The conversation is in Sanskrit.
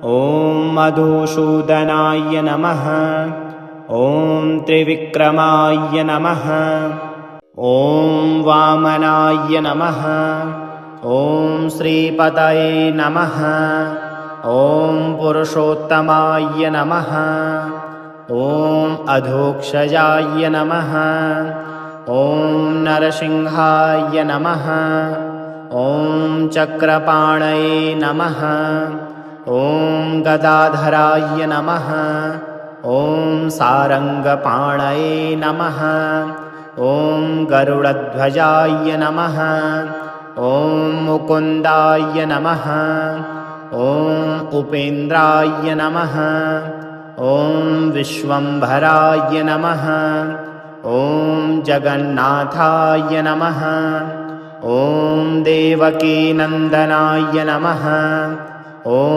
ॐ मधुसूदनाय नमः। ॐ त्रिविक्रमाय नमः। ॐ वामनाय नमः। ॐ श्रीपतये नमः। ॐ पुरुषोत्तमाय नमः। ॐ अधोक्षजाय नमः। ॐ नरसिंहाय नमः। ॐ चक्रपाणये नमः। ॐ गदाधराय नमः। ॐ सारङ्गपाणये नमः। ॐ गरुडध्वजाय नमः। ॐ मुकुन्दाय नमः। ॐ उपेन्द्राय नमः। ॐ विश्वम्भराय नमः। ॐ जगन्नाथाय नमः। ॐ देवकीनन्दनाय नमः। ॐ